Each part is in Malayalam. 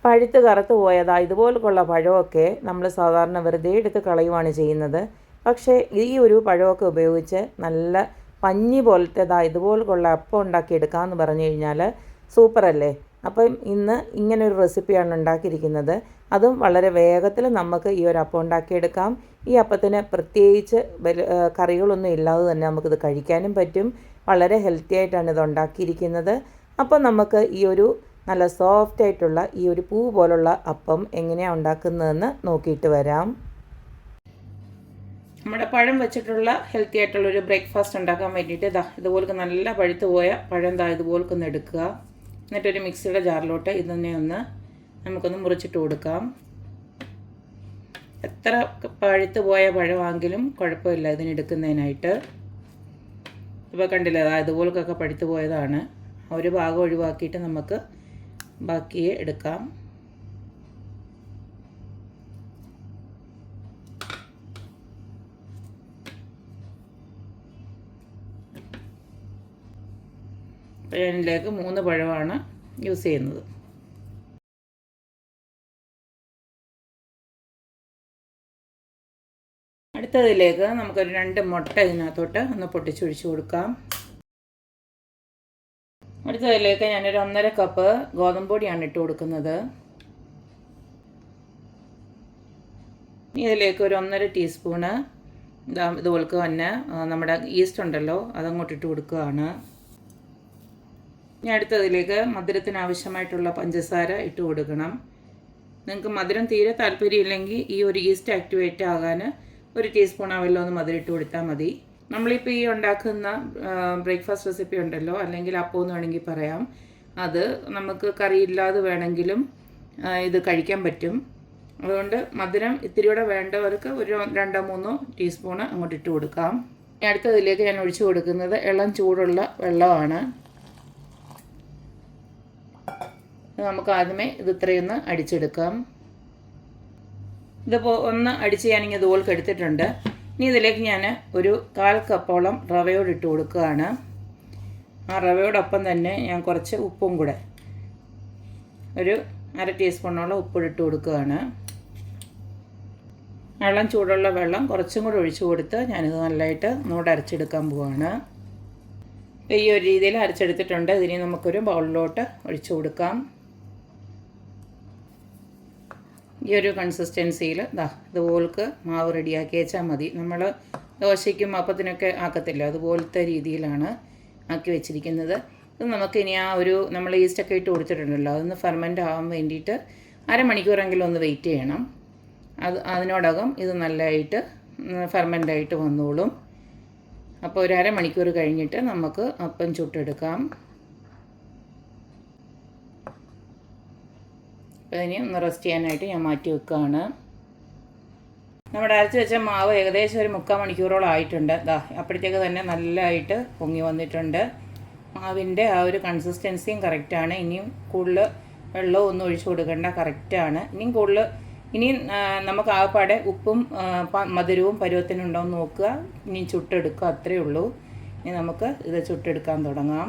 പഴുത്ത് കറുത്ത് പോയതാ ഇതുപോലുള്ള പഴമൊക്കെ നമ്മൾ സാധാരണ വെറുതെ എടുത്ത് കളയുവാണ് ചെയ്യുന്നത്. പക്ഷേ ഈ ഒരു പഴമൊക്കെ ഉപയോഗിച്ച് നല്ല പഞ്ഞി പോലത്തേതാ ഇതുപോലുള്ള അപ്പം ഉണ്ടാക്കി എടുക്കാമെന്ന് പറഞ്ഞു കഴിഞ്ഞാൽ സൂപ്പറല്ലേ. അപ്പം ഇന്ന് ഇങ്ങനൊരു റെസിപ്പിയാണ് ഉണ്ടാക്കിയിരിക്കുന്നത്. അതും വളരെ വേഗത്തിൽ നമുക്ക് ഈ ഒരു അപ്പം ഉണ്ടാക്കിയെടുക്കാം. ഈ അപ്പത്തിന് പ്രത്യേകിച്ച് കറികളൊന്നും ഇല്ലാതെ തന്നെ നമുക്കിത് കഴിക്കാനും പറ്റും. വളരെ ഹെൽത്തി ആയിട്ടാണ് ഇത് ഉണ്ടാക്കിയിരിക്കുന്നത്. അപ്പം നമുക്ക് ഈ ഒരു നല്ല സോഫ്റ്റ് ആയിട്ടുള്ള ഈ ഒരു പൂ പോലുള്ള അപ്പം എങ്ങനെയാണ് ഉണ്ടാക്കുന്നതെന്ന് നോക്കിയിട്ട് വരാം. നമ്മുടെ പഴം വെച്ചിട്ടുള്ള ഹെൽത്തി ആയിട്ടുള്ളൊരു ബ്രേക്ക്ഫാസ്റ്റ് ഉണ്ടാക്കാൻ വേണ്ടിയിട്ട് ഇതുപോലൊക്കെ നല്ല പഴുത്ത് പോയ പഴം ഇതുപോലൊക്കെ ഒന്ന് എടുക്കുക. എന്നിട്ടൊരു മിക്സിയുടെ ജാറിലോട്ട് ഇതിനെ നമുക്കൊന്ന് മുറിച്ചിട്ട് കൊടുക്കാം. എത്ര പഴുത്ത് പോയ പഴമാണെങ്കിലും കുഴപ്പമില്ല ഇതിനെടുക്കുന്നതിനായിട്ട്. ഇപ്പോൾ കണ്ടില്ലേ, ഇതുപോലൊക്കെ പഴുത്ത് പോയതാണ്. ഒരു ഭാഗം ഒഴിവാക്കിയിട്ട് നമുക്ക് ബാക്കിയെ എടുക്കാം. ഇതിലേക്ക് 3 പഴമാണ് യൂസ് ചെയ്യുന്നത്. അടുത്തതിലേക്ക് നമുക്കൊരു 2 മുട്ട ഇതിനകത്തോട്ട് ഒന്ന് പൊട്ടിച്ചൊഴിച്ച് കൊടുക്കാം. അടുത്തതിലേക്ക് ഞാനൊരു 1.5 കപ്പ് ഗോതമ്പ് പൊടിയാണ് ഇട്ട് കൊടുക്കുന്നത്. ഇതിലേക്ക് ഒരു 1.5 ടീസ്പൂണ് ഇതുപോലെ തന്നെ നമ്മുടെ ഈസ്റ്റ് ഉണ്ടല്ലോ അതങ്ങോട്ട് ഇട്ട് കൊടുക്കുകയാണ്. ഇനി അടുത്തതിലേക്ക് മധുരത്തിന് ആവശ്യമായിട്ടുള്ള പഞ്ചസാര ഇട്ട് കൊടുക്കണം. നിങ്ങൾക്ക് മധുരം തീരെ താല്പര്യമില്ലെങ്കിൽ ഈ ഒരു ഈസ്റ്റ് ആക്ടിവേറ്റ് ആകാൻ 1 ടീസ്പൂൺ ആവല്ലോ ഒന്ന് മധുരം ഇട്ട് കൊടുത്താൽ മതി. നമ്മളിപ്പോൾ ഈ ഉണ്ടാക്കുന്ന ബ്രേക്ക്ഫാസ്റ്റ് റെസിപ്പി ഉണ്ടല്ലോ, അല്ലെങ്കിൽ അപ്പം എന്ന് വേണമെങ്കിൽ പറയാം, അത് നമുക്ക് കറിയില്ലാതെ വേണമെങ്കിലും ഇത് കഴിക്കാൻ പറ്റും. അതുകൊണ്ട് മധുരം ഇത്തിരിയൂടെ വേണ്ടവർക്ക് ഒരു 2-3 ടീസ്പൂണ് അങ്ങോട്ട് ഇട്ട് കൊടുക്കാം. അടുത്തതിലേക്ക് ഞാൻ ഒഴിച്ചു കൊടുക്കുന്നത് ഇളം ചൂടുള്ള വെള്ളമാണ്. നമുക്ക് ആദ്യമേ ഇത് ഇത്രയൊന്ന് അടിച്ചെടുക്കാം. ഇതിപ്പോൾ ഒന്ന് അടിച്ച് ഞാനിങ്ങനെ ഇതുപോലെ എടുത്തിട്ടുണ്ട്. ഇനി ഇതിലേക്ക് ഞാൻ ഒരു 1/4 കപ്പോളം റവയോട് ഇട്ട് കൊടുക്കുകയാണ്. ആ റവയോടൊപ്പം തന്നെ ഞാൻ കുറച്ച് ഉപ്പും കൂടെ ഒരു 1/2 ടീസ്പൂണോളം ഉപ്പ് ഇട്ട് കൊടുക്കുകയാണ്. വെള്ളം ചൂടുള്ള വെള്ളം കുറച്ചും കൂടെ ഒഴിച്ചു കൊടുത്ത് ഞാനിത് നല്ലതായിട്ട് ഒന്നുകൂടെ അരച്ചെടുക്കാൻ പോവുകയാണ്. ഈ ഒരു രീതിയിൽ അരച്ചെടുത്തിട്ടുണ്ട്. ഇതിനെ നമുക്കൊരു ബൗളിലോട്ട് ഒഴിച്ചു കൊടുക്കാം. ഈ ഒരു കൺസിസ്റ്റൻസിയിൽ ഇതുപോലക്ക് മാവ് റെഡിയാക്കി വെച്ചാൽ മതി. നമ്മൾ ദോശയ്ക്കും അപ്പത്തിനൊക്കെ ആക്കത്തില്ല, അതുപോലത്തെ രീതിയിലാണ് ആക്കി വെച്ചിരിക്കുന്നത്. ഇത് നമുക്കിനി നമ്മൾ ഈസ്റ്റൊക്കെ ഇട്ട് കൊടുത്തിട്ടുണ്ടല്ലോ, അതൊന്ന് ഫെർമെൻ്റ് ആവാൻ വേണ്ടിയിട്ട് 1/2 മണിക്കൂറെങ്കിലും ഒന്ന് വെയിറ്റ് ചെയ്യണം. അതിനോടകം ഇത് നല്ലതായിട്ട് ഫെർമെൻ്റായിട്ട് വന്നോളും. അപ്പോൾ ഒരു 1/2 മണിക്കൂർ കഴിഞ്ഞിട്ട് നമുക്ക് അപ്പം ചുട്ടെടുക്കാം. അപ്പോൾ ഇനി ഒന്ന് റെസ്റ്റ് ചെയ്യാനായിട്ട് ഞാൻ മാറ്റി വെക്കുകയാണ്. നമ്മുടെ അരച്ച് വെച്ച മാവ് ഏകദേശം ഒരു 3/4 മണിക്കൂറോളം ആയിട്ടുണ്ട്. അപ്പോഴത്തേക്ക് തന്നെ നല്ലതായിട്ട് പൊങ്ങി വന്നിട്ടുണ്ട്. മാവിൻ്റെ ആ ഒരു കൺസിസ്റ്റൻസിയും കറക്റ്റാണ്. ഇനിയും കൂടുതൽ വെള്ളവും ഒന്നും ഒഴിച്ചു കൊടുക്കേണ്ട, കറക്റ്റാണ്. ഇനിയും നമുക്ക് ആകപ്പാടെ ഉപ്പും മധുരവും പരുവത്തിനുണ്ടോയെന്ന് നോക്കുക. ഇനി ചുട്ടെടുക്കുക, അത്രയേ ഉള്ളൂ. ഇനി നമുക്ക് ഇത് ചുട്ടെടുക്കാൻ തുടങ്ങാം.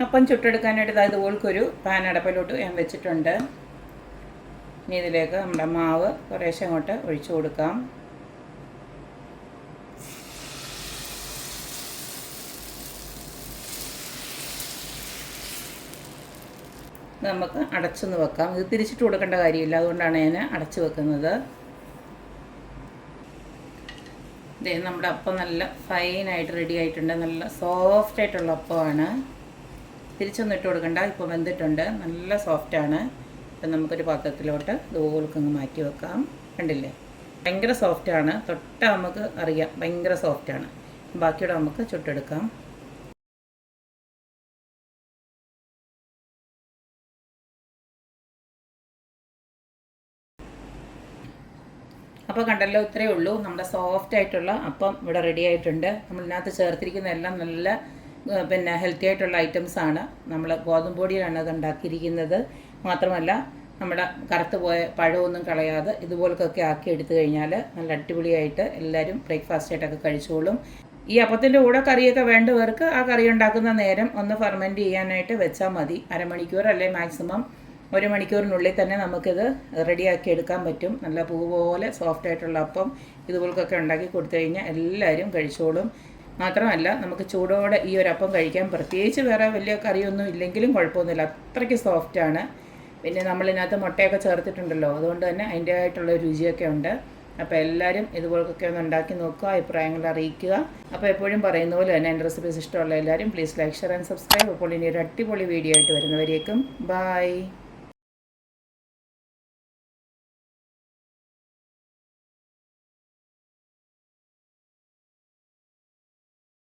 അപ്പം ചുട്ടെടുക്കാനായിട്ട് ഇതുപോലൊരു പാൻ അടപ്പിലോട്ട് ഞാൻ വെച്ചിട്ടുണ്ട്. ഇനി ഇതിലേക്ക് നമ്മുടെ മാവ് കുറേശ്ശെ അങ്ങോട്ട് ഒഴിച്ചു കൊടുക്കാം. നമുക്ക് അടച്ചൊന്ന് വെക്കാം. ഇത് തിരിച്ചിട്ട് കൊടുക്കേണ്ട കാര്യമില്ല, അതുകൊണ്ടാണ് ഞാൻ അടച്ചു വെക്കുന്നത്. ഇതേ നമ്മുടെ അപ്പം നല്ല ഫൈനായിട്ട് റെഡി ആയിട്ടുണ്ട്. നല്ല സോഫ്റ്റ് ആയിട്ടുള്ള അപ്പമാണ്. തിരിച്ചൊന്നും ഇട്ട് കൊടുക്കണ്ട, ഇപ്പോൾ വെന്തിട്ടുണ്ട്, നല്ല സോഫ്റ്റാണ്. അപ്പം നമുക്കൊരു പാത്രത്തിലോട്ട് ഇതുപോലൊക്കെ മാറ്റി വെക്കാം. കണ്ടില്ലേ, ഭയങ്കര സോഫ്റ്റാണ്. തൊട്ടാൽ നമുക്ക് അറിയാം ഭയങ്കര സോഫ്റ്റാണ്. ബാക്കിയോടെ നമുക്ക് ചുട്ടെടുക്കാം. അപ്പോൾ കണ്ടല്ലോ, ഇത്രയേ ഉള്ളൂ. നമ്മുടെ സോഫ്റ്റ് ആയിട്ടുള്ള അപ്പം ഇവിടെ റെഡി ആയിട്ടുണ്ട്. നമ്മളിതിനകത്ത് ചേർത്തിരിക്കുന്ന എല്ലാം നല്ല ഹെൽത്തി ആയിട്ടുള്ള ഐറ്റംസാണ്. നമ്മൾ ഗോതമ്പ് പൊടിയാണ് അത് ഉണ്ടാക്കിയിരിക്കുന്നത്. മാത്രമല്ല നമ്മുടെ കറുത്ത് പോയ പഴമൊന്നും കളയാതെ ഇതുപോലൊക്കെ ആക്കി എടുത്തു കഴിഞ്ഞാൽ നല്ല അടിപൊളിയായിട്ട് എല്ലാവരും ബ്രേക്ക്ഫാസ്റ്റായിട്ടൊക്കെ കഴിച്ചോളും. ഈ അപ്പത്തിൻ്റെ കൂടെ കറിയൊക്കെ വേണ്ടവർക്ക് ആ കറി ഉണ്ടാക്കുന്ന നേരം ഒന്ന് ഫെർമെൻറ്റ് ചെയ്യാനായിട്ട് വെച്ചാൽ മതി. 1/2 മണിക്കൂർ അല്ലെ മാക്സിമം 1 മണിക്കൂറിനുള്ളിൽ തന്നെ നമുക്കിത് റെഡിയാക്കി എടുക്കാൻ പറ്റും. നല്ല പൂ പോലെ സോഫ്റ്റായിട്ടുള്ള അപ്പം ഇതുപോലൊക്കെ ഉണ്ടാക്കി കൊടുത്തു കഴിഞ്ഞാൽ എല്ലാവരും കഴിച്ചോളും. മാത്രമല്ല നമുക്ക് ചൂടോടെ ഈ ഒരു അപ്പം കഴിക്കാൻ, പ്രത്യേകിച്ച് വേറെ വലിയ കറിയൊന്നും ഇല്ലെങ്കിലും കുഴപ്പമൊന്നുമില്ല, അത്രയ്ക്ക് സോഫ്റ്റാണ്. പിന്നെ നമ്മളിതിനകത്ത് മുട്ടയൊക്കെ ചേർത്തിട്ടുണ്ടല്ലോ, അതുകൊണ്ട് തന്നെ അതിൻ്റേതായിട്ടുള്ള രുചിയൊക്കെ ഉണ്ട്. അപ്പോൾ എല്ലാവരും ഇതുപോലൊക്കെ ഒന്ന് ഉണ്ടാക്കി നോക്കുക, അഭിപ്രായങ്ങൾ അറിയിക്കുക. അപ്പോൾ എപ്പോഴും പറയുന്ന പോലെ തന്നെ എൻ്റെ റെസിപ്പീസ് ഇഷ്ടമുള്ള എല്ലാവരും please like, share and subscribe. അപ്പോൾ ഇനി ഒരു അടിപൊളി വീഡിയോ ആയിട്ട് വരുന്നവരേക്കും ബൈ.